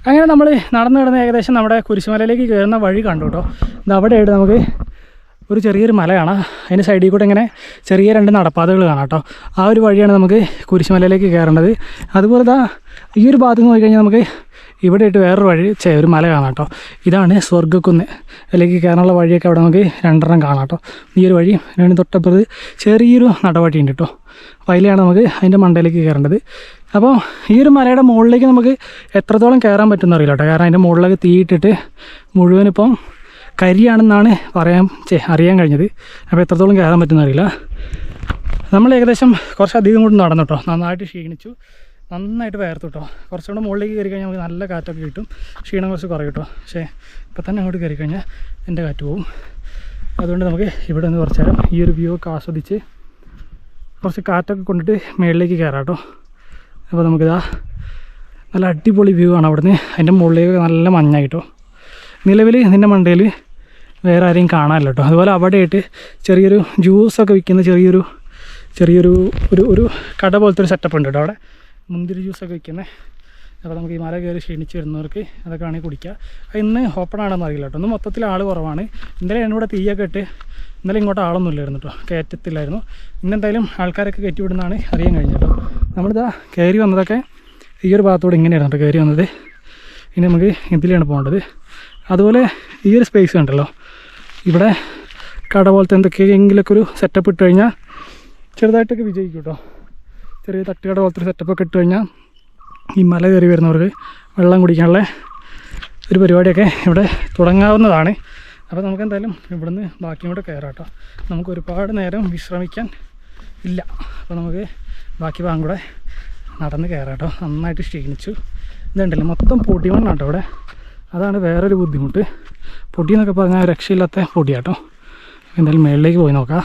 അങ്ങനെ നമ്മൾ നടന്ന് ഏകദേശം നമ്മുടെ കുരിശുമലയിലേക്ക് കയറുന്ന വഴി കണ്ടു കേട്ടോ. ഇത് അവിടെയായിട്ട് നമുക്ക് ഒരു ചെറിയൊരു മല കാണാം. അതിൻ്റെ സൈഡിൽ കൂടെ ഇങ്ങനെ ചെറിയ 2 നടപ്പാതകൾ കാണാം കേട്ടോ. ആ ഒരു വഴിയാണ് നമുക്ക് കുരിശുമലയിലേക്ക് കയറേണ്ടത്. അതുപോലെ ഈ ഒരു ഭാഗത്ത് നിന്ന് പോയിക്കഴിഞ്ഞാൽ നമുക്ക് ഇവിടെ ആയിട്ട് വേറൊരു വഴി ഒരു മല കാണാം കേട്ടോ. ഇതാണ് സ്വർഗ്ഗക്കുന്ന്. അതിലേക്ക് കയറാനുള്ള വഴിയൊക്കെ അവിടെ നമുക്ക് 2 കാണാം കേട്ടോ. ഈ ഒരു വഴി 2 തൊട്ടപ്പുറത്ത് ചെറിയൊരു നടവഴി ഉണ്ട് കേട്ടോ. അപ്പോൾ അതിലാണ് നമുക്ക് അതിൻ്റെ മണ്ടയിലേക്ക് കയറേണ്ടത്. അപ്പോൾ ഈ ഒരു മലയുടെ മുകളിലേക്ക് നമുക്ക് എത്രത്തോളം കയറാൻ പറ്റുമെന്ന് അറിയില്ല കേട്ടോ. കാരണം അതിൻ്റെ മുകളിലേക്ക് തീയിട്ടിട്ട് മുഴുവനിപ്പം കരിയാണെന്നാണ് അറിയാൻ കഴിഞ്ഞത്. അപ്പോൾ എത്രത്തോളം കയറാൻ പറ്റുമെന്ന് അറിയില്ല. നമ്മൾ ഏകദേശം കുറച്ചധികം കൂടി നടന്നു കേട്ടോ. നന്നായിട്ട് ക്ഷീണിച്ചു, നന്നായിട്ട് വേർത്തു കേട്ടോ. കുറച്ചുകൂടെ മുകളിലേക്ക് കയറി കഴിഞ്ഞാൽ നമുക്ക് നല്ല കാറ്റൊക്കെ കിട്ടും, ക്ഷീണം കുറച്ച് കുറയും കേട്ടോ. പക്ഷേ ഇപ്പം തന്നെ അങ്ങോട്ട് കയറി കഴിഞ്ഞാൽ എൻ്റെ കാറ്റ് പോകും. അതുകൊണ്ട് നമുക്ക് ഇവിടെ നിന്ന് കുറച്ച് നേരം ഈ ഒരു വ്യൂ ഒക്കെ ആസ്വദിച്ച് കുറച്ച് കാറ്റൊക്കെ കൊണ്ടിട്ട് മുകളിലേക്ക് കയറാം കേട്ടോ. അപ്പോൾ നമുക്കിതാ നല്ല അടിപൊളി വ്യൂ ആണ് അവിടുന്ന്. അതിൻ്റെ മുകളിലേക്ക് നല്ല മഞ്ഞായിട്ടോ. നിലവിൽ നിൻ്റെ മണ്ടയിൽ വേറെ ആരെയും കാണാനില്ല കേട്ടോ. അതുപോലെ അവിടെയായിട്ട് ചെറിയൊരു ജ്യൂസൊക്കെ വിൽക്കുന്ന ചെറിയൊരു ഒരു കട പോലത്തെ ഒരു സെറ്റപ്പ് ഉണ്ട് കേട്ടോ. അവിടെ മുന്തിരി ജ്യൂസൊക്കെ വിൽക്കുന്നത്. അപ്പോൾ നമുക്ക് ഈ മല കയറി ക്ഷീണിച്ച് വരുന്നവർക്ക് അതൊക്കെ ആണെങ്കിൽ കുടിക്കുക. ഇന്ന് ഓപ്പൺ ആണെന്ന് അറിയില്ല കേട്ടോ. ഇന്ന് മൊത്തത്തിൽ ആൾ കുറവാണ്. ഇന്നലെ എന്നോട് തീയൊക്കെ ഇട്ട് ഇന്നലെ ഇങ്ങോട്ട് ആളൊന്നും ഇല്ലായിരുന്നു കേട്ടോ, കയറ്റത്തില്ലായിരുന്നു. ഇന്നെന്തായാലും ആൾക്കാരൊക്കെ കയറ്റി വിടുന്നതാണ് അറിയാൻ കഴിഞ്ഞത് കേട്ടോ. നമ്മളിതാ കയറി വന്നതൊക്കെ ഈ ഒരു ഭാഗത്തോടെ ഇങ്ങനെയായിരുന്നു കേട്ടോ കയറി വന്നത്. ഇനി നമുക്ക് ഇതിലാണ് പോകേണ്ടത്. അതുപോലെ ഈ ഒരു സ്പേസ് ഉണ്ടല്ലോ, ഇവിടെ കട പോലത്തെ എന്തൊക്കെയെങ്കിലൊക്കെ ഒരു സെറ്റപ്പ് ഇട്ട് കഴിഞ്ഞാൽ ചെറുതായിട്ടൊക്കെ വിജയിക്കും കേട്ടോ. ചെറിയ തട്ടുകട പോലത്തെ ഒരു സെറ്റപ്പൊക്കെ ഇട്ട് കഴിഞ്ഞാൽ ഈ മല കയറി വരുന്നവർക്ക് വെള്ളം കുടിക്കാനുള്ള ഒരു പരിപാടിയൊക്കെ ഇവിടെ തുടങ്ങാവുന്നതാണ്. അപ്പോൾ നമുക്ക് എന്തായാലും ഇവിടുന്ന് ബാക്കിയും കൂടെ കയറാം കേട്ടോ. നമുക്ക് ഒരുപാട് നേരം വിശ്രമിക്കാൻ ഇല്ല. അപ്പോൾ നമുക്ക് ബാക്കി ഭാഗം കൂടെ നടന്ന് കയറാം കേട്ടോ. നന്നായിട്ട് ക്ഷീണിച്ചു. ഇതുണ്ടല്ലോ മൊത്തം പൊടിമണ്ണാണ് കേട്ടോ ഇവിടെ. അതാണ് വേറൊരു ബുദ്ധിമുട്ട്. പൊടി എന്നൊക്കെ പറഞ്ഞാൽ രക്ഷയില്ലാത്ത പൊടിയാട്ടോ. എന്തായാലും മേളിലേക്ക് പോയി നോക്കാം.